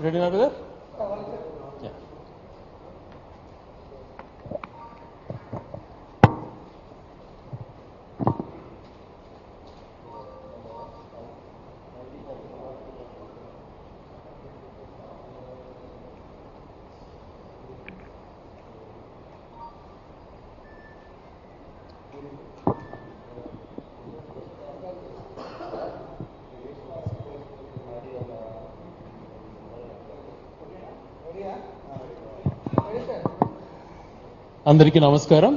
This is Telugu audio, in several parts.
Ready now, brother? Yeah. అందరికీ నమస్కారం.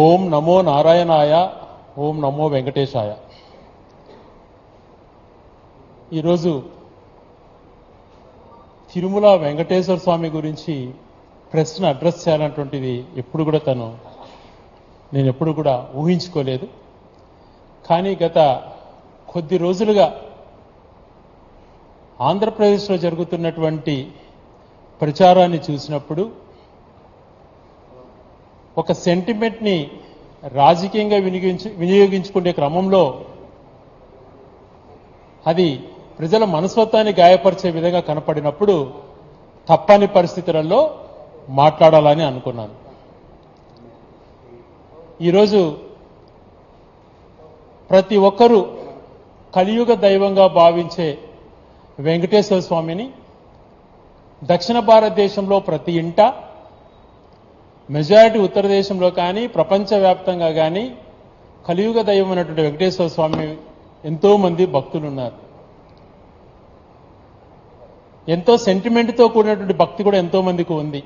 ఓం నమో నారాయణాయ, ఓం నమో వెంకటేశాయ. ఈరోజు తిరుమల వెంకటేశ్వర స్వామి గురించి ప్రశ్న అడ్రస్ చేయాలన్నటువంటిది నేను ఎప్పుడు కూడా ఊహించుకోలేదు. కానీ గత కొద్ది రోజులుగా ఆంధ్రప్రదేశ్లో జరుగుతున్నటువంటి ప్రచారాన్ని చూసినప్పుడు ఒక సెంటిమెంట్ని రాజకీయంగా వినియోగించుకునే క్రమంలో అది ప్రజల మనస్తత్వాన్ని గాయపరిచే విధంగా కనపడినప్పుడు తప్పని పరిస్థితులలో మాట్లాడాలని అనుకున్నాను. ఈరోజు ప్రతి ఒక్కరూ కలియుగ దైవంగా భావించే వెంకటేశ్వర స్వామిని దక్షిణ భారతదేశంలో ప్రతి ఇంట, మెజారిటీ ఉత్తర దేశంలో కానీ ప్రపంచవ్యాప్తంగా కానీ కలియుగ దైవం అయినటువంటి వెంకటేశ్వర స్వామి ఎంతో మంది భక్తులు ఉన్నారు. ఎంతో సెంటిమెంట్తో కూడినటువంటి భక్తి కూడా ఎంతో మందికి ఉంది.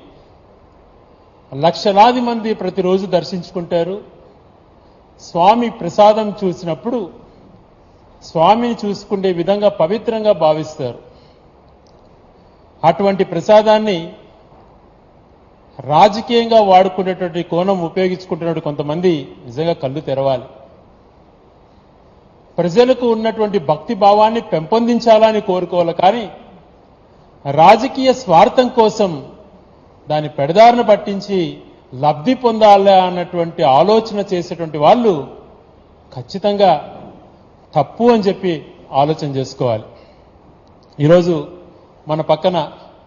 లక్షలాది మంది ప్రతిరోజు దర్శించుకుంటారు. స్వామి ప్రసాదం చూసినప్పుడు స్వామిని చూసుకునే విధంగా పవిత్రంగా భావిస్తారు. అటువంటి ప్రసాదాన్ని రాజకీయంగా వాడుకునేటువంటి కోణం ఉపయోగించుకుంటున్నటువంటి కొంతమంది నిజంగా కళ్ళు తెరవాలి. ప్రజలకు ఉన్నటువంటి భక్తి భావాన్ని పెంపొందించాలని కోరుకోవాలి. కానీ రాజకీయ స్వార్థం కోసం దాన్ని పెడదారిన పట్టించి లబ్ధి పొందాలి అన్నటువంటి ఆలోచన చేసేటువంటి వాళ్ళు ఖచ్చితంగా తప్పు అని చెప్పి ఆలోచన చేసుకోవాలి. ఈరోజు మన పక్కన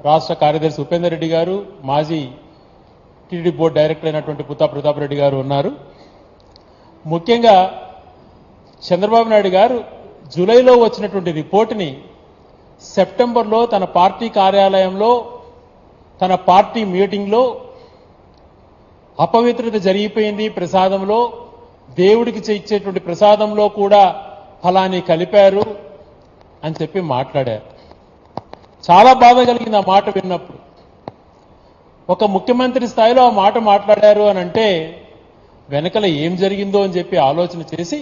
రాష్ట్ర కార్యదర్శి ఉపేందర్ రెడ్డి గారు, మాజీ టీటీడీ బోర్డు డైరెక్టర్ అయినటువంటి పుత్తా ప్రతాప్ రెడ్డి గారు ఉన్నారు. ముఖ్యంగా చంద్రబాబు నాయుడు గారు జూలైలో వచ్చినటువంటి రిపోర్టుని సెప్టెంబర్లో తన పార్టీ కార్యాలయంలో, తన పార్టీ మీటింగ్లో అపవిత్రత జరిగిపోయింది, ప్రసాదంలో దేవుడికి ఇచ్చేటువంటి ప్రసాదంలో కూడా ఫలాని కలిపారు అని చెప్పి మాట్లాడారు. చాలా బాధ కలిగింది ఆ మాట విన్నప్పుడు. ఒక ముఖ్యమంత్రి స్థాయిలో ఆ మాట మాట్లాడారు అని అంటే వెనకల ఏం జరిగిందో అని చెప్పి ఆలోచన చేసి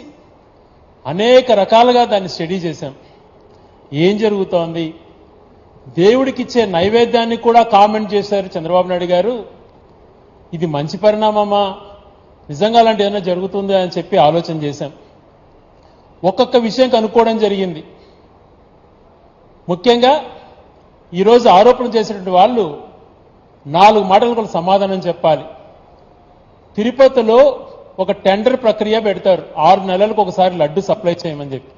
అనేక రకాలుగా దాన్ని స్టడీ చేశాం. ఏం జరుగుతోంది, దేవుడికి ఇచ్చే నైవేద్యాన్ని కూడా కామెంట్ చేశారు చంద్రబాబు నాయుడు గారు. ఇది మంచి పరిణామమా, నిజంగా అలాంటి ఏదైనా జరుగుతుందా అని చెప్పి ఆలోచన చేశాం. ఒక్కొక్క విషయం కనుక్కోవడం జరిగింది. ముఖ్యంగా ఈరోజు ఆరోపణ చేసినటువంటి వాళ్ళు 4 మాటలకు సమాధానం చెప్పాలి. తిరుపతిలో ఒక టెండర్ ప్రక్రియ పెడతారు, 6 నెలలకు ఒకసారి లడ్డు సప్లై చేయమని చెప్పి.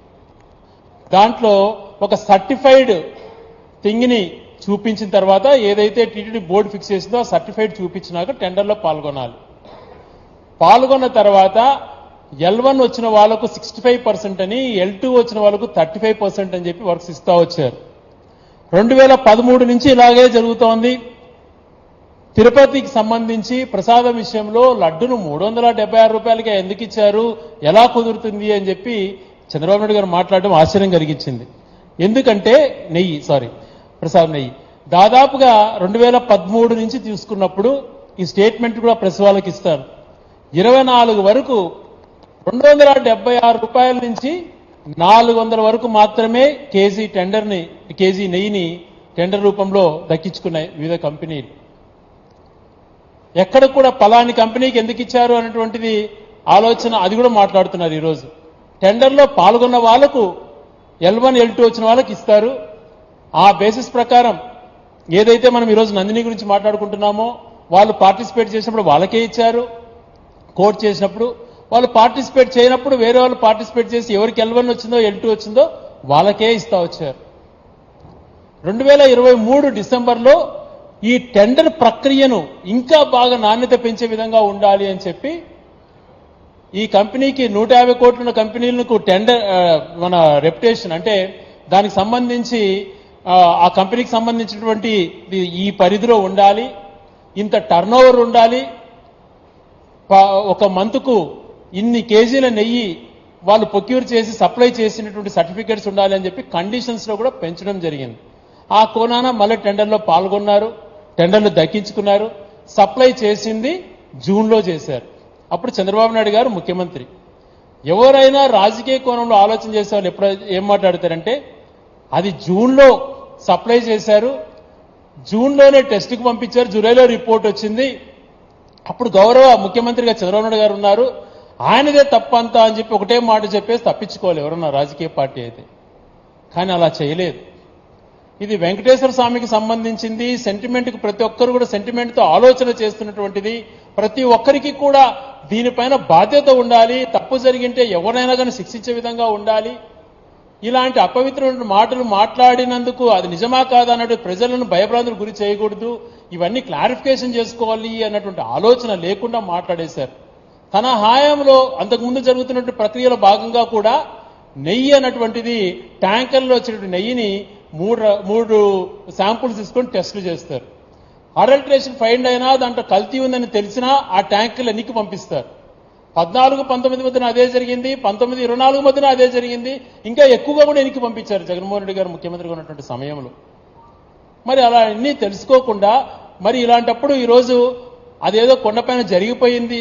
దాంట్లో ఒక సర్టిఫైడ్ థింగ్ని చూపించిన తర్వాత ఏదైతే టీటీడీ బోర్డు ఫిక్స్ చేసిందో ఆ సర్టిఫైడ్ చూపించినాక టెండర్లో పాల్గొనాలి. పాల్గొన్న తర్వాత L1 వచ్చిన వాళ్ళకు 65% అని, L2 వచ్చిన వాళ్ళకు 35% అని చెప్పి వర్క్స్ ఇస్తా వచ్చారు. 2013 నుంచి ఇలాగే జరుగుతోంది. తిరుపతికి సంబంధించి ప్రసాదం విషయంలో లడ్డును 376 రూపాయలకే ఎందుకు ఇచ్చారు, ఎలా కుదురుతుంది అని చెప్పి చంద్రబాబు నాయుడు గారు మాట్లాడడం ఆశ్చర్యం కలిగించింది. ఎందుకంటే ప్రసాదం నెయ్యి దాదాపుగా 2013 నుంచి తీసుకున్నప్పుడు ఈ స్టేట్మెంట్ కూడా ప్రెస్ వాళ్ళకి ఇస్తారు. 24 వరకు 276 రూపాయల నుంచి 400 వరకు మాత్రమే కేజీ నెయ్యిని టెండర్ రూపంలో దక్కించుకున్నాయి వివిధ కంపెనీలు. ఎక్కడ కూడా పలాని కంపెనీకి ఎందుకు ఇచ్చారు అనేటువంటిది ఆలోచన, అది కూడా మాట్లాడుతున్నారు. ఈరోజు టెండర్లో పాల్గొన్న వాళ్లకు L1, L2 వచ్చిన వాళ్ళకి ఇస్తారు. ఆ బేసిస్ ప్రకారం ఏదైతే మనం ఈరోజు నందిని గురించి మాట్లాడుకుంటున్నామో వాళ్ళు పార్టిసిపేట్ చేసినప్పుడు వాళ్ళకే ఇచ్చారు. కోట్ చేసినప్పుడు వాళ్ళు పార్టిసిపేట్ చేయనప్పుడు వేరే వాళ్ళు పార్టిసిపేట్ చేసి ఎవరికి L1 వచ్చిందో L2 వచ్చిందో వాళ్ళకే ఇస్తా వచ్చారు. 2023 డిసెంబర్లో ఈ టెండర్ ప్రక్రియను ఇంకా బాగా నాణ్యత పెంచే విధంగా ఉండాలి అని చెప్పి ఈ కంపెనీకి 150 కోట్ల కంపెనీలకు టెండర్ మన రెప్యుటేషన్ అంటే దానికి సంబంధించి ఆ కంపెనీకి సంబంధించినటువంటి ఈ పరిధిలో ఉండాలి, ఇంత టర్నోవర్ ఉండాలి, ఒక మంత్కు ఇన్ని కేజీల నెయ్యి వాళ్ళు ప్రొక్యూర్ చేసి సప్లై చేసినటువంటి సర్టిఫికేట్స్ ఉండాలి అని చెప్పి కండిషన్స్ లో కూడా పెంచడం జరిగింది. ఆ కోణాన మళ్ళీ టెండర్లో పాల్గొన్నారు, టెండర్లు దక్కించుకున్నారు, సప్లై చేసింది జూన్లో చేశారు. అప్పుడు చంద్రబాబు నాయుడు గారు ముఖ్యమంత్రి. ఎవరైనా రాజకీయ కోణంలో ఆలోచన చేసే వాళ్ళు ఎప్పుడు ఏం మాట్లాడతారంటే అది జూన్లో సప్లై చేశారు, జూన్లోనే టెస్ట్కి పంపించారు, జూలైలో రిపోర్ట్ వచ్చింది, అప్పుడు గౌరవ ముఖ్యమంత్రిగా చంద్రబాబు నాయుడు గారు ఉన్నారు, ఆయనదే తప్పంతా అని చెప్పి ఒకటే మాట చెప్పేసి తప్పించుకోవాలి ఎవరన్నా రాజకీయ పార్టీ అయితే. కానీ అలా చేయలేదు. ఇది వెంకటేశ్వర స్వామికి సంబంధించింది, సెంటిమెంట్కి ప్రతి ఒక్కరు కూడా సెంటిమెంట్తో ఆలోచన చేస్తున్నటువంటిది, ప్రతి ఒక్కరికి కూడా దీనిపైన బాధ్యత ఉండాలి, తప్పు జరిగింటే ఎవరైనా కానీ శిక్షించే విధంగా ఉండాలి. ఇలాంటి అపవిత్రమైన మాటలు మాట్లాడినందుకు అది నిజమా కాదా అన్నట్టు ప్రజలను భయభ్రాంతులకు గురి చేయకూడదు, ఇవన్నీ క్లారిఫికేషన్ చేసుకోవాలి అన్నటువంటి ఆలోచన లేకుండా మాట్లాడేశారు. తన హాయంలో అంతకుముందు జరుగుతున్నటువంటి ప్రక్రియలో భాగంగా కూడా నెయ్యి అన్నటువంటిది ట్యాంకర్లో వచ్చినటువంటి నెయ్యిని మూడు శాంపుల్స్ తీసుకొని టెస్టులు చేస్తారు. అడల్ట్రేషన్ ఫైండ్ అయినా దాంట్లో కల్తీ ఉందని తెలిసినా ఆ ట్యాంకులు ఎన్నికి పంపిస్తారు. 14-19 మధ్యన అదే జరిగింది, 19-24 మధ్యన అదే జరిగింది, ఇంకా ఎక్కువగా కూడా ఎన్నికి పంపించారు జగన్మోహన్ రెడ్డి గారు ముఖ్యమంత్రిగా ఉన్నటువంటి సమయంలో. మరి అలా అన్నీ తెలుసుకోకుండా మరి ఇలాంటప్పుడు ఈరోజు అదేదో కొండపైన జరిగిపోయింది,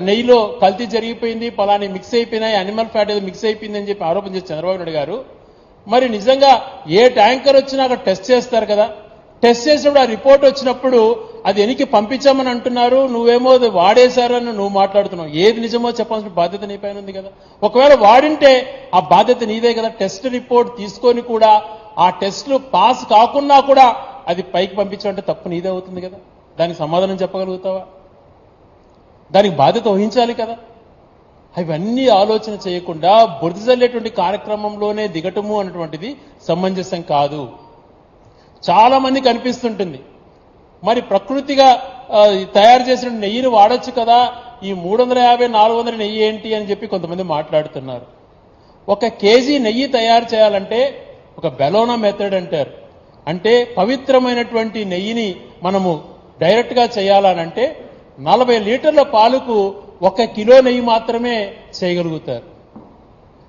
నెయ్యిలో కల్తీ జరిగిపోయింది, పలాని మిక్స్ అయిపోయినాయి, అనిమల్ ఫ్యాట్ ఏదో మిక్స్ అయిపోయింది అని చెప్పి ఆరోపణ చేసి చంద్రబాబు నాయుడు గారు మరి నిజంగా ఏ ట్యాంకర్ వచ్చినా అక్కడ టెస్ట్ చేస్తారు కదా, టెస్ట్ చేసినప్పుడు ఆ రిపోర్ట్ వచ్చినప్పుడు అది ఎనికి పంపించామని అంటున్నారు, నువ్వేమో వాడేశారని నువ్వు మాట్లాడుతున్నావు. ఏది నిజమో చెప్పాల్సిన బాధ్యత నీ పైన ఉంది కదా. ఒకవేళ వాడింటే ఆ బాధ్యత నీదే కదా. టెస్ట్ రిపోర్ట్ తీసుకొని కూడా ఆ టెస్టులు పాస్ కాకున్నా కూడా అది పైకి పంపించాలంటే తప్పు నీదే అవుతుంది కదా. దానికి సమాధానం చెప్పగలుగుతావా? దానికి బాధ్యత వహించాలి కదా. అవన్నీ ఆలోచన చేయకుండా బురద జల్లేటువంటి కార్యక్రమంలోనే దిగటము అన్నటువంటిది సమంజసం కాదు. చాలా మంది కనిపిస్తుంటుంది మరి ప్రకృతిగా తయారు చేసిన నెయ్యిని వాడొచ్చు కదా, ఈ 350-400 నెయ్యి ఏంటి అని చెప్పి కొంతమంది మాట్లాడుతున్నారు. 1 కేజీ నెయ్యి తయారు చేయాలంటే ఒక బెలోనా మెథడ్ అంటారు. అంటే పవిత్రమైనటువంటి నెయ్యిని మనము డైరెక్ట్ గా చేయాలనంటే 40 లీటర్ల పాలకు 1 కిలో నెయ్యి మాత్రమే చేయగలుగుతారు.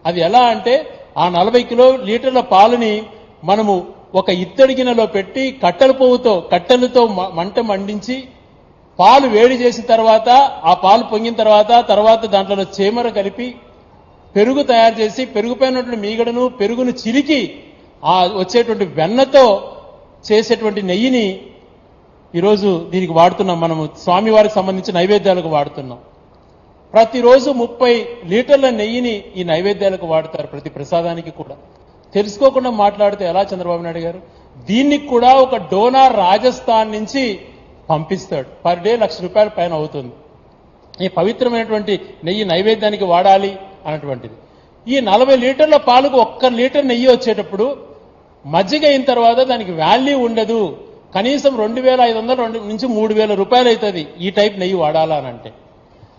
అది ఎలా అంటే ఆ 40 లీటర్ల పాలని మనము ఒక ఇత్తడి గిన్నెలో పెట్టి కట్టెలతో మంట మండించి పాలు వేడి చేసిన తర్వాత ఆ పాలు పొంగిన తర్వాత దాంట్లో చీమర కలిపి పెరుగు తయారు చేసి పెరుగుపైనటువంటి మీగడను పెరుగును చిలికి ఆ వచ్చేటువంటి వెన్నతో చేసేటువంటి నెయ్యిని ఈరోజు దీనికి వాడుతున్నాం. మనము స్వామివారికి సంబంధించిన నైవేద్యాలకు వాడుతున్నాం. ప్రతిరోజు 30 లీటర్ల నెయ్యిని ఈ నైవేద్యాలకు వాడతారు, ప్రతి ప్రసాదానికి కూడా. తెలుసుకోకుండా మాట్లాడితే ఎలా చంద్రబాబు నాయుడు గారు? దీనికి కూడా ఒక డోనార్ రాజస్థాన్ నుంచి పంపిస్తాడు. పర్ డే ₹1,00,000 పైన అవుతుంది. ఈ పవిత్రమైనటువంటి నెయ్యి నైవేద్యానికి వాడాలి అన్నటువంటిది. ఈ 40 లీటర్ల పాలకు 1 లీటర్ నెయ్యి వచ్చేటప్పుడు మజ్జిగ అయిన తర్వాత దానికి వాల్యూ ఉండదు. కనీసం 2,500 నుంచి 3,000 రూపాయలు అవుతుంది ఈ టైప్ నెయ్యి వాడాలనంటే.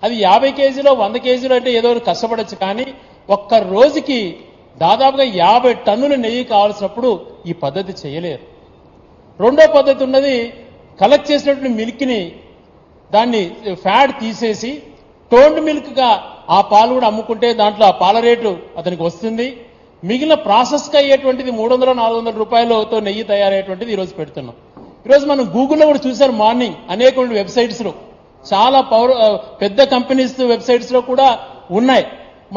అది 50 కేజీలో 100 కేజీలు అంటే ఏదో కష్టపడచ్చు, కానీ ఒక్క రోజుకి దాదాపుగా 50 టన్నుల నెయ్యి కావాల్సినప్పుడు ఈ పద్ధతి చేయలేరు. రెండో పద్ధతి ఉన్నది, కలెక్ట్ చేసినటువంటి మిల్క్ని దాన్ని ఫ్యాట్ తీసేసి టోన్డ్ మిల్క్గా ఆ పాలు కూడా అమ్ముకుంటే దాంట్లో ఆ పాల రేటు అతనికి వస్తుంది. మిగిలిన ప్రాసెస్గా అయ్యేటువంటిది 300-400 రూపాయలతో నెయ్యి తయారయ్యేటువంటిది ఈరోజు పెడుతున్నాం. ఈరోజు మనం గూగుల్లో కూడా చూశారు, మార్నింగ్ అనేక వెబ్సైట్స్లో చాలా పెద్ద కంపెనీస్ వెబ్సైట్స్లో కూడా ఉన్నాయి.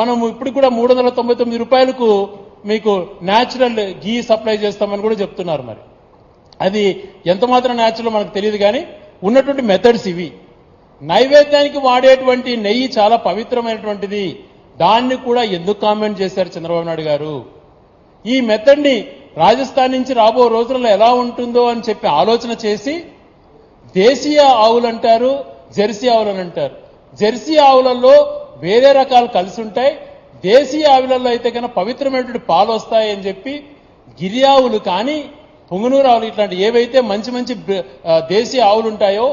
మనం ఇప్పుడు కూడా 399 రూపాయలకు మీకు న్యాచురల్ గీ సప్లై చేస్తామని కూడా చెప్తున్నారు. మరి అది ఎంత మాత్రం న్యాచురల్ మనకు తెలియదు, కానీ ఉన్నటువంటి మెథడ్స్ ఇవి. నైవేద్యానికి వాడేటువంటి నెయ్యి చాలా పవిత్రమైనటువంటిది, దాన్ని కూడా ఎందుకు కామెంట్ చేశారు చంద్రబాబు నాయుడు గారు? ఈ మెథడ్ని రాజస్థాన్ నుంచి రాబో రోజుల్లో ఎలా ఉంటుందో అని చెప్పి ఆలోచన చేసి దేశీయ ఆవులు అంటారు, జెర్సీ ఆవులని అంటారు. జెర్సీ ఆవులలో వేరే రకాలు కలిసి ఉంటాయి, దేశీయ ఆవులలో అయితే కన్నా పవిత్రమైనటువంటి పాలు వస్తాయని చెప్పి గిరి ఆవులు కానీ పొంగునూరు ఆవులు ఇట్లాంటి ఏవైతే మంచి మంచి దేశీయ ఆవులు ఉంటాయో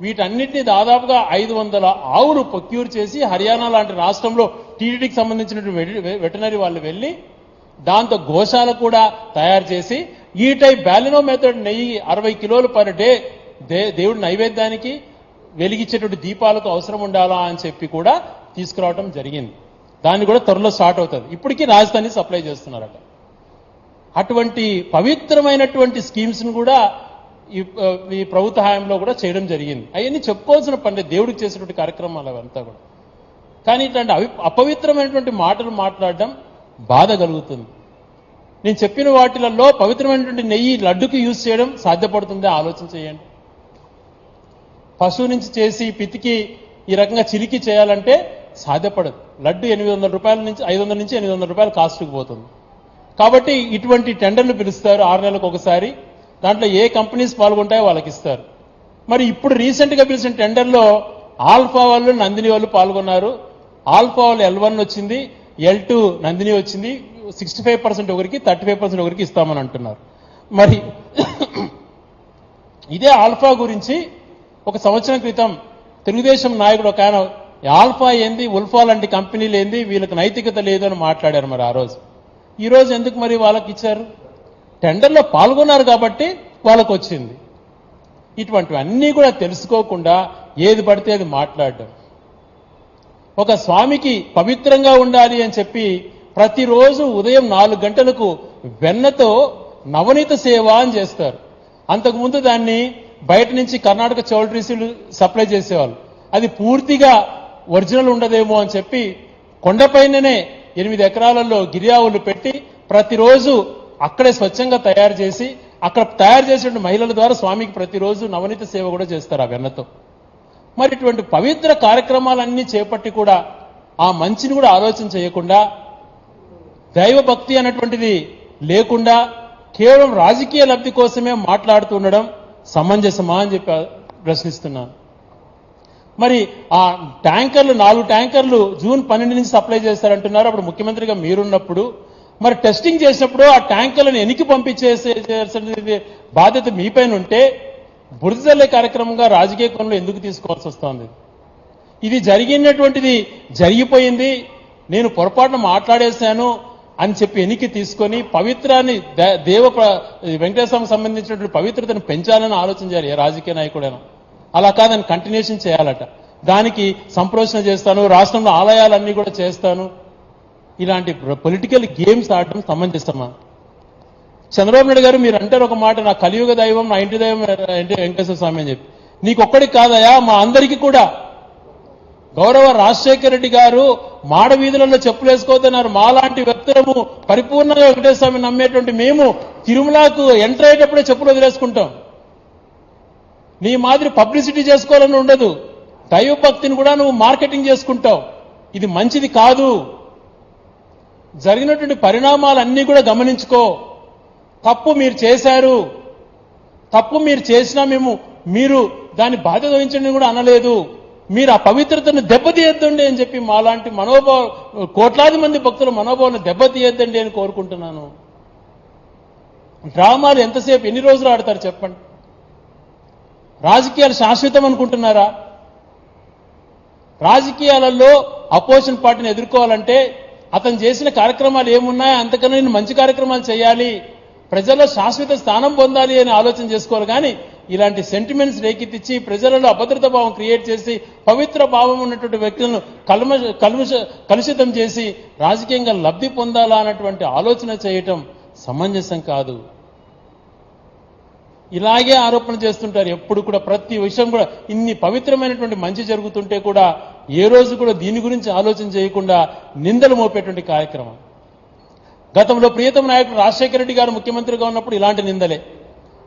వీటన్నిటిని దాదాపుగా 500 ఆవులు ప్రొక్యూర్ చేసి హర్యానా లాంటి రాష్ట్రంలో టీటీడీకి సంబంధించినటువంటి వెటనరీ వాళ్ళు వెళ్ళి దాంతో గోశాల కూడా తయారు చేసి ఈ టైప్ బ్యాలినో మెథడ్ నెయ్యి 60 కిలోలు పర్ డే దేవుడి నైవేద్యానికి వెలిగించేటువంటి దీపాలకు అవసరం ఉండాలా అని చెప్పి కూడా తీసుకురావడం జరిగింది. దాన్ని కూడా త్వరలో స్టార్ట్ అవుతుంది. ఇప్పటికీ రాజధాని సప్లై చేస్తున్నారట. అటువంటి పవిత్రమైనటువంటి స్కీమ్స్ ను కూడా ఈ ప్రభుత్వ హయాంలో కూడా చేయడం జరిగింది. అవన్నీ చెప్పుకోవాల్సిన పని, దేవుడికి చేసినటువంటి కార్యక్రమాలు అవంతా కూడా. కానీ ఇట్లాంటి అపవిత్రమైనటువంటి మాటలు మాట్లాడడం బాధ కలుగుతుంది. నేను చెప్పిన వాటిలలో పవిత్రమైనటువంటి నెయ్యి లడ్డుకి యూజ్ చేయడం సాధ్యపడుతుందే ఆలోచన చేయండి. పశువు నుంచి చేసి పితికి ఈ రకంగా చిలికి చేయాలంటే సాధ్యపడదు. లడ్డు 800 రూపాయల నుంచి 500 నుంచి 800 రూపాయలు కాస్ట్కి పోతుంది. కాబట్టి ఇటువంటి టెండర్లు పిలుస్తారు 6 నెలలకు ఒకసారి. దాంట్లో ఏ కంపెనీస్ పాల్గొంటాయో వాళ్ళకి ఇస్తారు. మరి ఇప్పుడు రీసెంట్ గా పిలిచిన టెండర్లో ఆల్ఫా వాళ్ళు నందిని వాళ్ళు పాల్గొన్నారు. ఆల్ఫా వాళ్ళు L1 వచ్చింది, L2 నందిని వచ్చింది. 65% ఒకరికి 35% ఒకరికి ఇస్తామని అంటున్నారు. మరి ఇదే ఆల్ఫా గురించి ఒక సంవత్సరం క్రితం తెలుగుదేశం నాయకుడు ఒక ఆయన ఆల్ఫా ఏంది, ఉల్ఫా లాంటి కంపెనీలు ఏంది, వీళ్ళకి నైతికత లేదు అని మాట్లాడారు. మరి ఆ రోజు ఈ రోజు ఎందుకు మరి వాళ్ళకి ఇచ్చారు? టెండర్లో పాల్గొన్నారు కాబట్టి వాళ్ళకు వచ్చింది. ఇటువంటివన్నీ కూడా తెలుసుకోకుండా ఏది పడితే అది మాట్లాడడం. ఒక స్వామికి పవిత్రంగా ఉండాలి అని చెప్పి ప్రతిరోజు ఉదయం 4 గంటలకు వెన్నతో నవనీత సేవ అని చేస్తారు. అంతకుముందు దాన్ని బయట నుంచి కర్ణాటక చౌల్ట్రీసులు సప్లై చేసేవాళ్ళు. అది పూర్తిగా ఒరిజినల్ ఉండదేమో అని చెప్పి కొండపైననే 8 ఎకరాలలో గిరియావులు పెట్టి ప్రతిరోజు అక్కడే స్వచ్ఛంగా తయారు చేసి అక్కడ తయారు చేసిన మహిళల ద్వారా స్వామికి ప్రతిరోజు నవనీత సేవ కూడా చేస్తారు ఆ వెన్నతో. మరి ఇటువంటి పవిత్ర కార్యక్రమాలన్నీ చేపట్టి కూడా ఆ మంచిని కూడా ఆలోచన చేయకుండా దైవ భక్తి అన్నటువంటిది లేకుండా కేవలం రాజకీయ లబ్ధి కోసమే మాట్లాడుతుండడం సమంజసమా అని చెప్పి ప్రశ్నిస్తున్నాను. మరి ఆ ట్యాంకర్లు 4 ట్యాంకర్లు జూన్ 12 నుంచి సప్లై చేస్తారంటున్నారు. అప్పుడు ముఖ్యమంత్రిగా మీరున్నప్పుడు మరి టెస్టింగ్ చేసినప్పుడు ఆ ట్యాంకర్లను ఎనికి పంపించేసే బాధ్యత మీపైన ఉంటే బురద జల్లే కార్యక్రమంగా రాజకీయ కోణంలో ఎందుకు తీసుకోవాల్సి వస్తోంది? ఇది జరిగినటువంటిది జరిగిపోయింది, నేను పొరపాటున మాట్లాడేశాను అని చెప్పి ఎనికి తీసుకొని పవిత్రాన్ని వెంకటేశ్వరకు సంబంధించినటువంటి పవిత్రతను పెంచాలని ఆలోచన చేయాలి ఏ రాజకీయ నాయకుడైనా. అలా కాదని కంటిన్యూషన్ చేయాలట. దానికి సంప్రోషణ చేస్తాను, రాష్ట్రంలో ఆలయాలన్నీ కూడా చేస్తాను. ఇలాంటి పొలిటికల్ గేమ్స్ ఆడటం సమంజసమా? చంద్రబాబు నాయుడు గారు మీరు అంటారు ఒక మాట, నా కలియుగ దైవం నా ఇంటి దైవం వెంకటేశ్వర స్వామి అని చెప్పి. నీకొక్కడికి కాదయా, మా అందరికీ కూడా. గౌరవ రాజశేఖర రెడ్డి గారు మాడ వీధులలో చెప్పులు వేసుకోవద్దన్నారు. మాలాంటి వ్యక్తులము పరిపూర్ణంగా వెంకటేశ్వర స్వామిని నమ్మేటువంటి మేము తిరుమలకు ఎంటర్ అయ్యేటప్పుడే చెప్పులు వదిలేసుకుంటాం. నీ మాదిరి పబ్లిసిటీ చేసుకోవాలని ఉండదు. దైవ భక్తిని కూడా నువ్వు మార్కెటింగ్ చేసుకుంటావు. ఇది మంచిది కాదు. జరిగినటువంటి పరిణామాలన్నీ కూడా గమనించుకో. తప్పు మీరు చేశారు, తప్పు మీరు చేసినా మీరు దాన్ని బాధ్యత వహించండి కూడా అనలేదు. మీరు ఆ పవిత్రతను దెబ్బతీయొద్దండి అని చెప్పి మాలాంటి కోట్లాది మంది భక్తుల మనోభావాలను దెబ్బతీయొద్దండి అని కోరుకుంటున్నాను. డ్రామాలు ఎంతసేపు ఎన్ని రోజులు ఆడతారు చెప్పండి? రాజకీయాలు శాశ్వతం అనుకుంటున్నారా? రాజకీయాలలో అపోజిషన్ పార్టీని ఎదుర్కోవాలంటే అతను చేసిన కార్యక్రమాలు ఏమున్నాయో అంతకన్నా నేను మంచి కార్యక్రమాలు చేయాలి, ప్రజల్లో శాశ్వత స్థానం పొందాలి అని ఆలోచన చేసుకోవాలి. కానీ ఇలాంటి సెంటిమెంట్స్ రేకెత్తించి ప్రజలలో అభద్రత భావం క్రియేట్ చేసి పవిత్ర భావం ఉన్నటువంటి వ్యక్తులను కలుషితం చేసి రాజకీయంగా లబ్ధి పొందాలా అన్నటువంటి ఆలోచన చేయటం సమంజసం కాదు. ఇలాగే ఆరోపణ చేస్తుంటారు ఎప్పుడు కూడా. ప్రతి విషయం కూడా ఇన్ని పవిత్రమైనటువంటి మంచి జరుగుతుంటే కూడా ఏ రోజు కూడా దీని గురించి ఆలోచన చేయకుండా నిందలు మోపేటువంటి కార్యక్రమం. గతంలో ప్రియతమ నాయకుడు రాజశేఖర రెడ్డి గారు ముఖ్యమంత్రిగా ఉన్నప్పుడు ఇలాంటి నిందలే.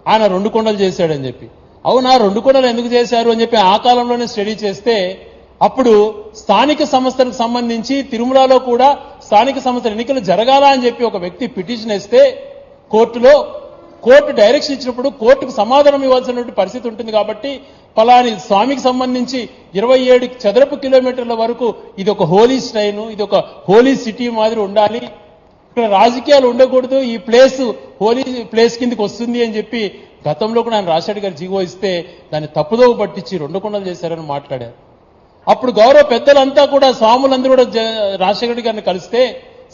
ఆయన 2 కొండలు చేశాడని చెప్పి. అవునా, 2 కొండలు ఎందుకు చేశారు అని చెప్పి ఆ కాలంలోనే స్టడీ చేస్తే అప్పుడు స్థానిక సంస్థలకు సంబంధించి తిరుమలలో కూడా స్థానిక సంస్థల ఎన్నికలు జరగాల అని చెప్పి ఒక వ్యక్తి పిటిషన్ వేస్తే కోర్టు డైరెక్షన్ ఇచ్చినప్పుడు కోర్టుకు సమాధానం ఇవ్వాల్సినటువంటి పరిస్థితి ఉంటుంది. కాబట్టి పలాని స్వామికి సంబంధించి 27 చదరపు కిలోమీటర్ల వరకు ఇది ఒక హోలీ స్ట్రైన్, ఇది ఒక హోలీ సిటీ మాదిరి ఉండాలి, ఇక్కడ రాజకీయాలు ఉండకూడదు, ఈ ప్లేస్ హోలీ ప్లేస్ కిందకి వస్తుంది అని చెప్పి గతంలో కూడా ఆయన రాజశేఖర్ గారు జీవో ఇస్తే దాన్ని తప్పుదోవ పట్టించి 2 కొండలు చేశారని మాట్లాడారు. అప్పుడు గౌరవ పెద్దలంతా కూడా స్వాములందరూ కూడా రాజశేఖర్ గారిని కలిస్తే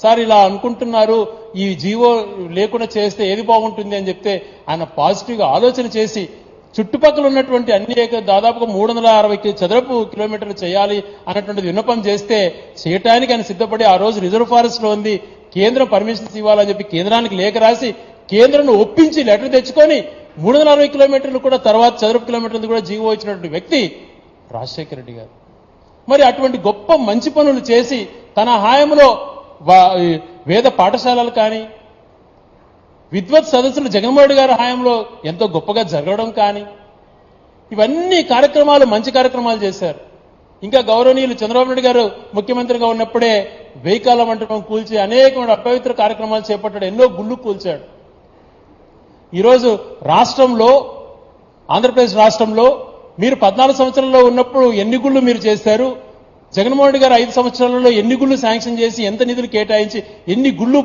సార్ ఇలా అనుకుంటున్నారు, ఈ జీవో లేకుండా చేస్తే ఏది బాగుంటుంది అని చెప్తే ఆయన పాజిటివ్గా ఆలోచన చేసి చుట్టుపక్కల ఉన్నటువంటి అన్ని దాదాపుగా 360 చదరపు కిలోమీటర్లు చేయాలి అన్నటువంటిది విన్నపం చేస్తే చేయటానికి ఆయన సిద్ధపడి ఆ రోజు రిజర్వ్ ఫారెస్ట్ లో ఉంది, కేంద్రం పర్మిషన్స్ ఇవ్వాలని చెప్పి కేంద్రానికి లేఖ రాసి కేంద్రాన్ని ఒప్పించి లెటర్ తెచ్చుకొని 360 కిలోమీటర్లు కూడా తర్వాత చదరపు కిలోమీటర్లు కూడా జీవో ఇచ్చినటువంటి వ్యక్తి రాజశేఖర రెడ్డి గారు. మరి అటువంటి గొప్ప మంచి పనులు చేసి తన హాయంలో వేద పాఠశాలలు కానీ విద్వత్ సదస్సులు జగన్మోహన్ రెడ్డి గారి హాయంలో ఎంతో గొప్పగా జరగడం కానీ ఇవన్నీ కార్యక్రమాలు మంచి కార్యక్రమాలు చేశారు. ఇంకా గౌరవనీయులు చంద్రబాబు నాయుడు గారు ముఖ్యమంత్రిగా ఉన్నప్పుడే వెయ్యికాల మంటపం కూల్చి అనేకమైన అపవిత్ర కార్యక్రమాలు చేపట్టాడు, ఎన్నో గుళ్ళు కూల్చాడు. ఈరోజు రాష్ట్రంలో ఆంధ్రప్రదేశ్ రాష్ట్రంలో మీరు 14 సంవత్సరాల్లో ఉన్నప్పుడు ఎన్ని గుళ్ళు మీరు చేశారు, జగన్మోహన్ రెడ్డి గారు 5 సంవత్సరాలలో ఎన్ని గుళ్ళు శాంక్షన్ చేసి ఎంత నిధులు కేటాయించి ఎన్ని గుళ్ళు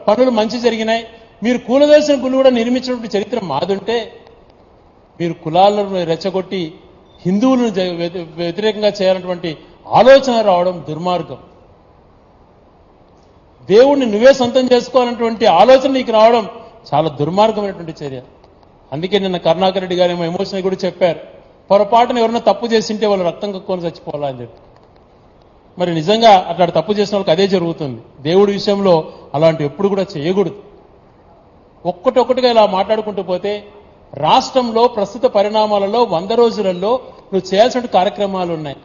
పనులు మంచి జరిగినాయి, మీరు కూలదోసిన గుళ్ళు కూడా నిర్మించినటువంటి చరిత్ర మాదుంటే మీరు కులాలను రెచ్చగొట్టి హిందువులను వ్యతిరేకంగా చేయాలన్నటువంటి ఆలోచన రావడం దుర్మార్గం. దేవుణ్ణి నువ్వే సొంతం చేసుకోవాలన్నటువంటి ఆలోచన నీకు రావడం చాలా దుర్మార్గమైనటువంటి చర్య. అందుకే నిన్న కరుణాకర్ రెడ్డి గారు ఏమో ఎమోషనల్ కూడా చెప్పారు, పొరపాటున ఎవరైనా తప్పు చేసింటే వాళ్ళు రక్తం కక్కుని చచ్చిపోవాలా అని చెప్పి. మరి నిజంగా అట్లాంటి తప్పు చేసిన వాళ్ళకి అదే జరుగుతుంది. దేవుడి విషయంలో అలాంటి ఎప్పుడు కూడా చేయకూడదు. ఒక్కటొక్కటిగా ఇలా మాట్లాడుకుంటూ పోతే రాష్ట్రంలో ప్రస్తుత పరిణామాలలో 100 రోజులలో నువ్వు చేయాల్సిన కార్యక్రమాలు ఉన్నాయి.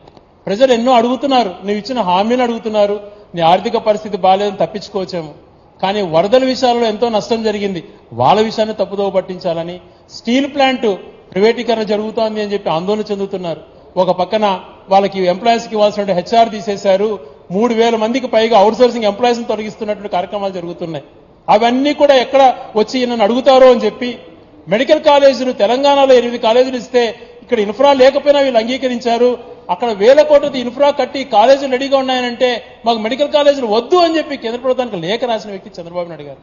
ప్రజలు ఎన్నో అడుగుతున్నారు, నువ్వు ఇచ్చిన హామీలు అడుగుతున్నారు, నీ ఆర్థిక పరిస్థితి బాగాలేదని తప్పించుకోవచ్చేమో, కానీ వరదల విషయాల్లో ఎంతో నష్టం జరిగింది, వాళ్ళ విషయాన్ని తప్పుదోవ పట్టించాలని స్టీల్ ప్లాంట్ ప్రైవేటీకరణ జరుగుతోంది అని చెప్పి ఆందోళన చెందుతున్నారు. ఒక పక్కన వాళ్ళకి ఎంప్లాయీస్కి ఇవ్వాల్సిన హెచ్ఆర్ తీసేశారు, 3000 మందికి పైగా అవుట్సోర్సింగ్ ఎంప్లాయీస్ని తొలగిస్తున్నటువంటి కార్యక్రమాలు జరుగుతున్నాయి. అవన్నీ కూడా ఎక్కడ వచ్చి నన్ను అడుగుతారో అని చెప్పి మెడికల్ కాలేజీలు తెలంగాణలో 8 కాలేజీలు ఇస్తే ఇక్కడ ఇన్ఫ్రా లేకపోయినా వీళ్ళు అంగీకరించారు. అక్కడ 1000 కోట్లతో ఇన్ఫ్రా కట్టి కాలేజీలు రెడీగా ఉన్నాయనంటే మాకు మెడికల్ కాలేజీలు వద్దు అని చెప్పి కేంద్ర ప్రభుత్వానికి లేఖ రాసిన వ్యక్తి చంద్రబాబు నాయుడు గారు.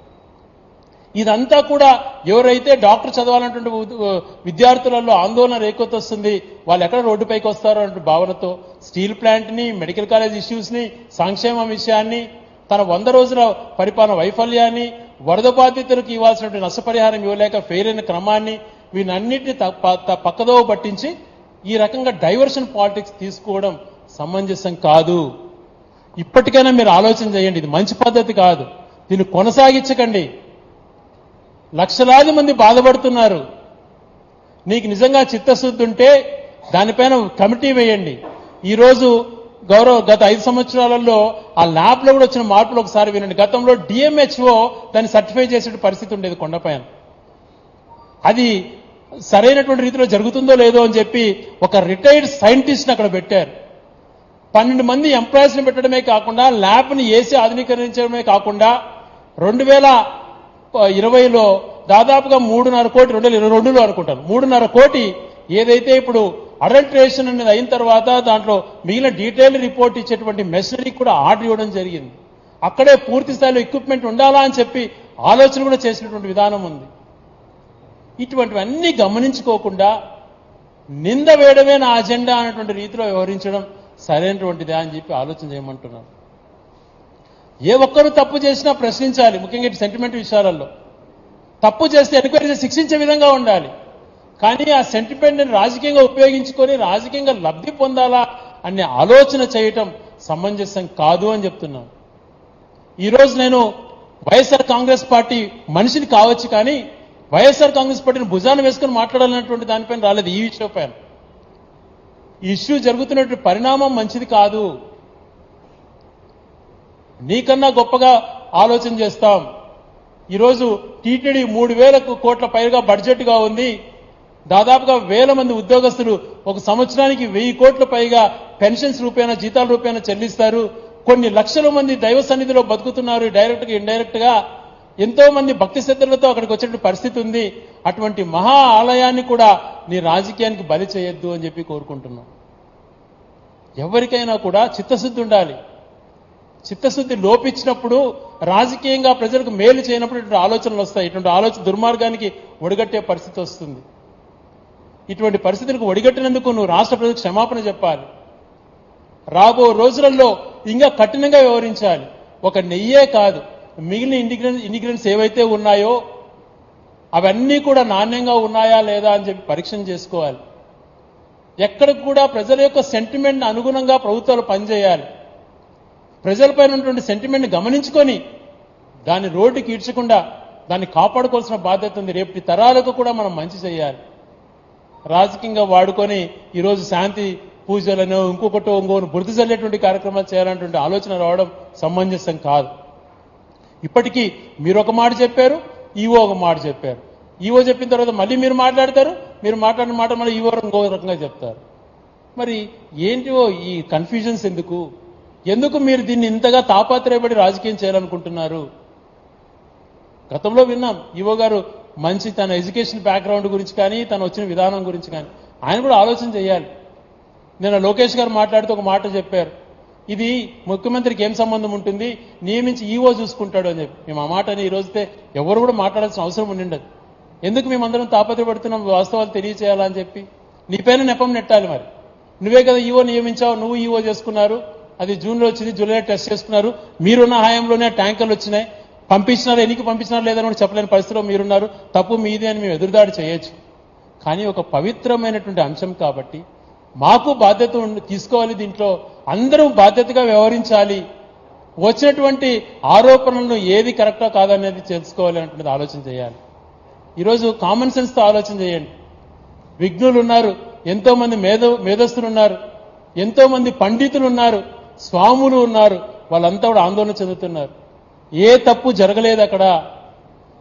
ఇదంతా కూడా ఎవరైతే డాక్టర్ చదవాలన్నటువంటి విద్యార్థులలో ఆందోళన రేకొత్తొస్తుంది, వాళ్ళు ఎక్కడ రోడ్డుపైకి వస్తారో అనే భావనతో స్టీల్ ప్లాంట్ని, మెడికల్ కాలేజ్ ఇష్యూస్ని, సంక్షేమ విషయాన్ని, తన 100 రోజుల పరిపాలన వైఫల్యాన్ని, వరద బాధితులకు ఇవ్వాల్సినటువంటి నష్టపరిహారం ఇవ్వలేక ఫెయిల్ అయిన క్రమాన్ని, వీనన్నింటినీ పక్కదోవ పట్టించి ఈ రకంగా డైవర్షన్ పాలిటిక్స్ తీసుకోవడం సమంజసం కాదు. ఇప్పటికైనా మీరు ఆలోచన చేయండి, ఇది మంచి పద్ధతి కాదు, దీన్ని కొనసాగించకండి. లక్షలాది మంది బాధపడుతున్నారు. నీకు నిజంగా చిత్తశుద్ధి ఉంటే దానిపైన కమిటీ వేయండి. ఈరోజు గత 5 సంవత్సరాలలో ఆ ల్యాబ్ లో కూడా వచ్చిన మార్పులు ఒకసారి వినండి. గతంలో డిఎంహెచ్ఓ దాన్ని సర్టిఫై చేసే పరిస్థితి ఉండేది కొండపైన. అది సరైనటువంటి రీతిలో జరుగుతుందో లేదో అని చెప్పి ఒక రిటైర్డ్ సైంటిస్ట్ అక్కడ పెట్టారు. 12 మంది ఎంప్లాయీస్ ని పెట్టడమే కాకుండా ల్యాబ్ ని ఏసీ ఆధునీకరించడమే కాకుండా 2020లో దాదాపుగా 3.5 కోటి, 2022లో అనుకుంటాను 3.5 కోటి ఏదైతే ఇప్పుడు అడల్ట్రేషన్ అనేది అయిన తర్వాత దాంట్లో మిగిలిన డీటెయిల్ రిపోర్ట్ ఇచ్చేటువంటి మెషినరీ కూడా ఆర్డర్ ఇవ్వడం జరిగింది. అక్కడే పూర్తి స్థాయిలో ఎక్విప్మెంట్ ఉండాలా అని చెప్పి ఆలోచన కూడా చేసినటువంటి విధానం ఉంది. ఇటువంటివన్నీ గమనించుకోకుండా నింద వేయడమే నా అజెండా అనేటువంటి రీతిలో వ్యవహరించడం సరైనటువంటిదా అని చెప్పి ఆలోచన చేయమంటున్నాను. ఏ ఒక్కరూ తప్పు చేసినా ప్రశ్నించాలి, ముఖ్యంగా సెంటిమెంట్ విషయాలలో. తప్పు చేస్తే ఎంక్వైరీ చేసి శిక్షించే విధంగా ఉండాలి. కానీ ఆ సెంటిమెంట్ని రాజకీయంగా ఉపయోగించుకొని రాజకీయంగా లబ్ధి పొందాలా అనే ఆలోచన చేయటం సమంజసం కాదు అని చెప్తున్నాను. ఈరోజు నేను వైఎస్ఆర్ కాంగ్రెస్ పార్టీ మనిషిని కావచ్చు, కానీ వైఎస్ఆర్ కాంగ్రెస్ పార్టీని భుజాన వేసుకొని మాట్లాడాలన్నటువంటి దానిపైన రాలేదు. ఈ విషయం పైన ఈ ఇష్యూ జరుగుతున్నటువంటి పరిణామం మంచిది కాదు. నీకన్నా గొప్పగా ఆలోచన చేస్తాం. ఈరోజు టీటీడీ 3,000 కోట్ల పైగా బడ్జెట్గా ఉంది. దాదాపుగా 1000 మంది ఉద్యోగస్తులు ఒక సంవత్సరానికి 1000 కోట్ల పైగా పెన్షన్స్ రూపేణా, జీతాల రూపేణా చెల్లిస్తారు. కొన్ని లక్షల మంది దైవ సన్నిధిలో బతుకుతున్నారు, డైరెక్ట్ గా ఇండైరెక్ట్ గా. ఎంతో మంది భక్తి శ్రద్ధలతో అక్కడికి వచ్చేటువంటి పరిస్థితి ఉంది. అటువంటి మహా ఆలయాన్ని కూడా నీ రాజకీయానికి బలి చేయొద్దు అని చెప్పి కోరుకుంటున్నాం. ఎవరికైనా కూడా చిత్తశుద్ధి ఉండాలి. చిత్తశుద్ధి లోపించినప్పుడు రాజకీయంగా ప్రజలకు మేలు చేయనప్పుడు ఇటువంటి ఆలోచనలు వస్తాయి. ఇటువంటి ఆలోచన దుర్మార్గానికి ఒడిగట్టే పరిస్థితి వస్తుంది. ఇటువంటి పరిస్థితులకు ఒడిగట్టినందుకు నువ్వు రాష్ట్ర ప్రజలకు క్షమాపణ చెప్పాలి. రాబో రోజులలో ఇంకా కఠినంగా వ్యవహరించాలి. ఒక నెయ్యే కాదు, మిగిలిన ఇండిగ్రెంట్స్ ఏవైతే ఉన్నాయో అవన్నీ కూడా నాణ్యంగా ఉన్నాయా లేదా అని చెప్పి పరీక్ష చేసుకోవాలి. ఎక్కడికి కూడా ప్రజల యొక్క సెంటిమెంట్ అనుగుణంగా ప్రభుత్వాలు పనిచేయాలి. ప్రజలపైన ఉన్నటువంటి సెంటిమెంట్ని గమనించుకొని దాన్ని రోడ్డుకి ఈడ్చకుండా దాన్ని కాపాడుకోవాల్సిన బాధ్యత ఉంది. రేపటి తరాలకు కూడా మనం మంచి చేయాలి. రాజకీయంగా వాడుకొని ఈరోజు శాంతి పూజలను ఇంకొకటో బురద చల్లేటువంటి కార్యక్రమాలు చేయాలన్నటువంటి ఆలోచన రావడం సమంజసం కాదు. ఇప్పటికీ మీరు ఒక మాట చెప్పారు, ఈవో ఒక మాట చెప్పారు. ఈవో చెప్పిన తర్వాత మళ్ళీ మీరు మాట్లాడతారు, మీరు మాట్లాడిన మాట మళ్ళీ ఈవో ఇంకో రకంగా చెప్తారు. మరి ఏంటివో ఈ కన్ఫ్యూజన్స్ ఎందుకు మీరు దీన్ని ఇంతగా తాపాత్రయపడి రాజకీయం చేయాలనుకుంటున్నారు? గతంలో విన్నాం ఈవో గారు మంచి తన ఎడ్యుకేషన్ బ్యాక్గ్రౌండ్ గురించి కానీ తను వచ్చిన విధానం గురించి కానీ ఆయన కూడా ఆలోచన చేయాలి. నిన్న లోకేష్ గారు మాట్లాడుతూ ఒక మాట చెప్పారు, ఇది ముఖ్యమంత్రికి ఏం సంబంధం ఉంటుంది, నియమించి ఈవో చూసుకుంటాడు అని చెప్పి. మేము ఆ మాటని ఈ రోజుతే ఎవరు కూడా మాట్లాడాల్సిన అవసరం ఉండిండదు. ఎందుకు మేమందరం తాపత్రపడుతున్నాం వాస్తవాలు తెలియచేయాలని చెప్పి? నీ పైన నెపం నెట్టాలి. మరి నువ్వే కదా ఈవో నియమించావు, నువ్వు ఈవో చేసుకున్నారు, అది జూన్లో వచ్చింది, జూలైలో టెస్ట్ చేసుకున్నారు, మీరున్న హయాంలోనే ట్యాంకర్లు వచ్చినాయి, పంపించినారు, ఎన్నికి పంపించినారు లేదని కూడా చెప్పలేని పరిస్థితిలో మీరున్నారు, తప్పు మీదే అని మేము ఎదురుదాడి చేయొచ్చు. కానీ ఒక పవిత్రమైనటువంటి అంశం కాబట్టి మాకు బాధ్యత తీసుకోవాలి. దీంట్లో అందరూ బాధ్యతగా వ్యవహరించాలి. వచ్చినటువంటి ఆరోపణలను ఏది కరెక్టా కాదనేది తెలుసుకోవాలి అంటున్నది ఆలోచన చేయాలి. ఈరోజు కామన్ సెన్స్తో ఆలోచన చేయండి. విఘ్నులు ఉన్నారు, ఎంతో మంది మేధస్తులు ఉన్నారు, ఎంతో మంది పండితులు ఉన్నారు, స్వాములు ఉన్నారు, వాళ్ళంతా కూడా ఆందోళన చెందుతున్నారు. ఏ తప్పు జరగలేదు అక్కడ.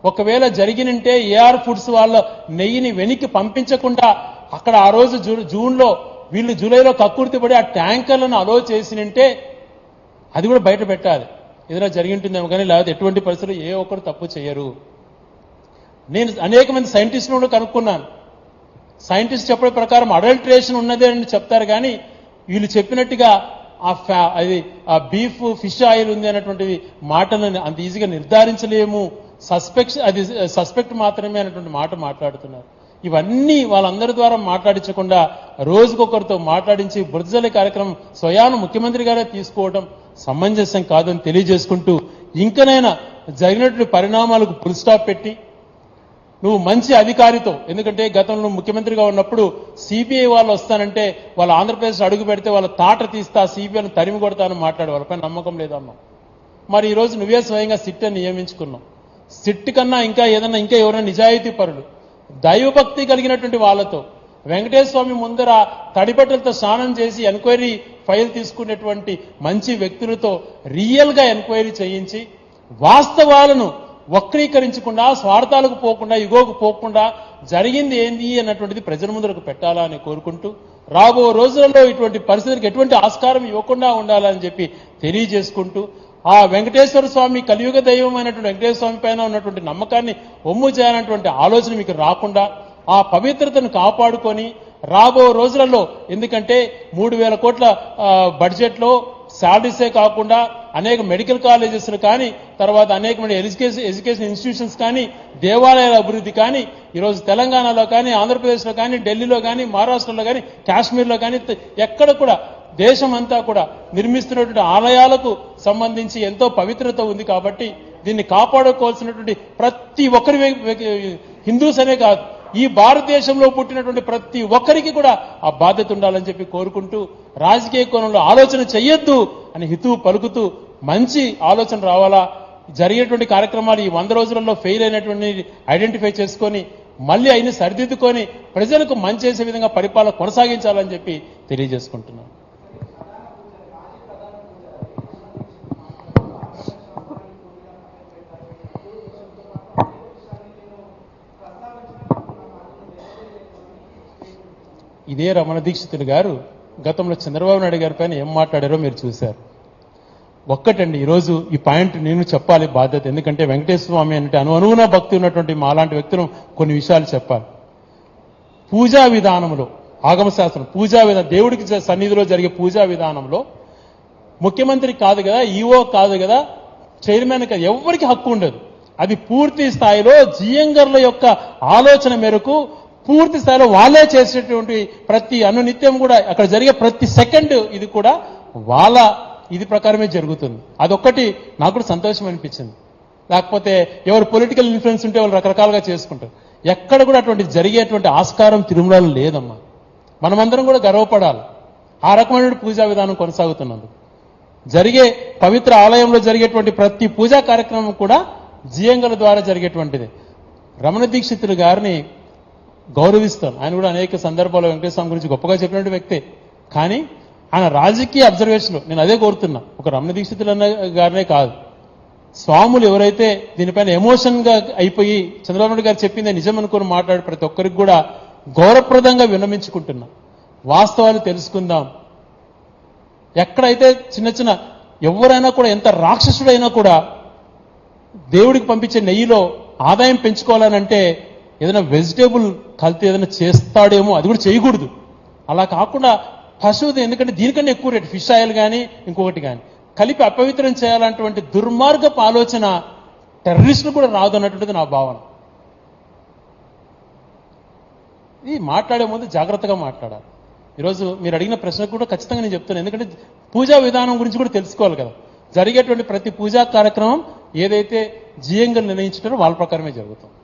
ఒకవేళ జరిగినంటే ఏఆర్ ఫుడ్స్ వాళ్ళ నెయ్యిని వెనక్కి పంపించకుండా అక్కడ ఆ రోజు జూన్లో వీళ్ళు జూలైలో కక్కుర్తిపడి ఆ ట్యాంకర్లను అలో చేసినంటే అది కూడా బయట పెట్టాలి. ఏదైనా జరిగి ఉంటుందేమో కానీ లేకపోతే ఎటువంటి పరిస్థితులు ఏ ఒక్కరు తప్పు చేయరు. నేను అనేక మంది సైంటిస్టులు కూడా కనుక్కున్నాను. సైంటిస్ట్ చెప్పే ప్రకారం అడల్ట్రేషన్ ఉన్నదే అని చెప్తారు, కానీ వీళ్ళు చెప్పినట్టుగా ఆ బీఫ్ ఫిష్ ఆయిల్ ఉంది అనేటువంటి మాటలను అంత ఈజీగా నిర్ధారించలేము, సస్పెక్ట్ మాత్రమే అనేటువంటి మాట మాట్లాడుతున్నారు. ఇవన్నీ వాళ్ళందరి ద్వారా మాట్లాడించకుండా రోజుకొకరితో మాట్లాడించి బురదజల్లే కార్యక్రమం స్వయాన ముఖ్యమంత్రి గారే తీసుకోవడం సమంజసం కాదని తెలియజేసుకుంటూ, ఇంకనైనా జరిగినటువంటి పరిణామాలకు ఫుల్ స్టాప్ పెట్టి నువ్వు మంచి అధికారితో, ఎందుకంటే గతంలో ముఖ్యమంత్రిగా ఉన్నప్పుడు సిబిఐ వాళ్ళు వస్తానంటే వాళ్ళు ఆంధ్రప్రదేశ్ అడుగు పెడితే వాళ్ళ తాట తీస్తా, సిబిఐని తరిమి కొడతానని మాట్లాడే వాళ్ళపై నమ్మకం లేదమ్మా. మరి ఈరోజు నువ్వే స్వయంగా సిట్ అని నియమించుకున్నావు. సిట్ కన్నా ఇంకా ఎవరైనా నిజాయితీ పరులు, దైవభక్తి కలిగినటువంటి వాళ్ళతో వెంకటేశ్వర స్వామి ముందర తడిబట్టలతో స్నానం చేసి ఎంక్వైరీ ఫైల్ తీసుకునేటువంటి మంచి వ్యక్తులతో రియల్ గా ఎంక్వైరీ చేయించి వాస్తవాలను వక్రీకరించకుండా, స్వార్థాలకు పోకుండా, ఇగోకు పోకుండా జరిగింది ఏంది అన్నటువంటిది ప్రజల ముందరకు పెట్టాలా అని కోరుకుంటూ, రాబో రోజులలో ఇటువంటి పరిస్థితులకు ఎటువంటి ఆస్కారం ఇవ్వకుండా ఉండాలని చెప్పి తెలియజేసుకుంటూ, ఆ వెంకటేశ్వర స్వామి కలియుగ దైవమైనటువంటి వెంకటేశ్వర స్వామి పైన ఉన్నటువంటి నమ్మకాన్ని ఒమ్ము చేయాలన్నటువంటి ఆలోచన మీకు రాకుండా ఆ పవిత్రతను కాపాడుకొని రాబో రోజులలో, ఎందుకంటే 3,000 కోట్ల బడ్జెట్లో శాలరీసే కాకుండా అనేక మెడికల్ కాలేజెస్లు కానీ, తర్వాత అనేకమైన ఎడ్యుకేషన్ ఇన్స్టిట్యూషన్స్ కానీ, దేవాలయాల అభివృద్ధి కానీ, ఈరోజు తెలంగాణలో కానీ, ఆంధ్రప్రదేశ్లో కానీ, ఢిల్లీలో కానీ, మహారాష్ట్రలో కానీ, కాశ్మీర్లో కానీ, ఎక్కడ కూడా దేశమంతా కూడా నిర్మిస్తున్నటువంటి ఆలయాలకు సంబంధించి ఎంతో పవిత్రత ఉంది. కాబట్టి దీన్ని కాపాడుకోవాల్సినటువంటి ప్రతి ఒక్కరి, హిందూస్ అనే కాదు, ఈ భారతదేశంలో పుట్టినటువంటి ప్రతి ఒక్కరికి కూడా ఆ బాధ్యత ఉండాలని చెప్పి కోరుకుంటూ, రాజకీయ కోణంలో ఆలోచన చెయ్యొద్దు అని హితువు పలుకుతూ, మంచి ఆలోచన రావాలా. జరిగేటువంటి కార్యక్రమాలు ఈ 100 రోజులలో ఫెయిల్ అయినటువంటి ఐడెంటిఫై చేసుకొని మళ్ళీ అయిన సరిదిద్దుకొని ప్రజలకు మంచి చేసే విధంగా పరిపాలన కొనసాగించాలని చెప్పి తెలియజేసుకుంటున్నాను. ఇదే రమణ దీక్షితులు గారు గతంలో చంద్రబాబు నాయుడు గారి పైన ఏం మాట్లాడారో మీరు చూశారు. ఒక్కటండి, ఈరోజు ఈ పాయింట్ నేను చెప్పాలి బాధ్యత, ఎందుకంటే వెంకటేశ్వర స్వామి అంటే అనువున భక్తి ఉన్నటువంటి మాలాంటి వ్యక్తులు కొన్ని విషయాలు చెప్పాలి. పూజా విధానంలో, ఆగమశాస్త్రం పూజా విధానం, దేవుడికి సన్నిధిలో జరిగే పూజా విధానంలో ముఖ్యమంత్రి కాదు కదా, ఈఓ కాదు కదా, చైర్మన్ కాదు, ఎవరికి హక్కు ఉండదు. అది పూర్తి స్థాయిలో జియంగర్ల యొక్క ఆలోచన మేరకు పూర్తి స్థాయిలో వాళ్ళే చేసేటువంటి ప్రతి అనునిత్యం కూడా అక్కడ జరిగే ప్రతి సెకండ్ ఇది కూడా వాళ్ళ ఇది ప్రకారమే జరుగుతుంది. అదొక్కటి నాకు కూడా సంతోషం అనిపించింది. లేకపోతే ఎవరు పొలిటికల్ ఇన్ఫ్లుయెన్స్ ఉంటే వాళ్ళు రకరకాలుగా చేసుకుంటారు. ఎక్కడ కూడా అటువంటి జరిగేటువంటి ఆస్కారం తిరుమలలో లేదమ్మా. మనమందరం కూడా గర్వపడాలి. ఆ రకమైన పూజా విధానం కొనసాగుతున్నందుకు. జరిగే పవిత్ర ఆలయంలో జరిగేటువంటి ప్రతి పూజా కార్యక్రమం కూడా జియంగల ద్వారా జరిగేటువంటిది. రమణ దీక్షితులు గారిని గౌరవిస్తాను. ఆయన కూడా అనేక సందర్భాల్లో వెంకటేశ్వర స్వామి గురించి గొప్పగా చెప్పినటువంటి వ్యక్తే. కానీ ఆయన రాజకీయ అబ్జర్వేషన్ నేను అదే కోరుతున్నా. ఒక రమణ దీక్షితులు గారినే కాదు, స్వాములు ఎవరైతే దీనిపైన ఎమోషన్ గా అయిపోయి చంద్రబాబు నాయుడు గారు చెప్పిందే నిజం అనుకుని మాట్లాడే ప్రతి ఒక్కరికి కూడా గౌరవప్రదంగా విన్నమించుకుంటున్నా. వాస్తవాలు తెలుసుకుందాం. ఎక్కడైతే చిన్న చిన్న ఎవరైనా కూడా ఎంత రాక్షసుడైనా కూడా దేవుడికి పంపించే నెయ్యిలో ఆదాయం పెంచుకోవాలనంటే ఏదైనా వెజిటేబుల్ కల్తీ ఏదైనా చేస్తాడేమో, అది కూడా చేయకూడదు. అలా కాకుండా పశువుది, ఎందుకంటే దీనికన్నా ఎక్కువ రేటు ఫిష్ ఆయిల్ కానీ ఇంకొకటి కానీ కలిపి అపవిత్రం చేయాలంటువంటి దుర్మార్గపు ఆలోచన టెర్రరిస్టులు కూడా రాదు అన్నటువంటిది నా భావన. ఇది మాట్లాడే ముందు జాగ్రత్తగా మాట్లాడాలి. ఈరోజు మీరు అడిగిన ప్రశ్నకు కూడా ఖచ్చితంగా నేను చెప్తున్నాను. ఎందుకంటే పూజా విధానం గురించి కూడా తెలుసుకోవాలి కదా. జరిగేటువంటి ప్రతి పూజా కార్యక్రమం ఏదైతే జియంగా నిర్ణయించుంటారో వాళ్ళ ప్రకారమే జరుగుతుంది.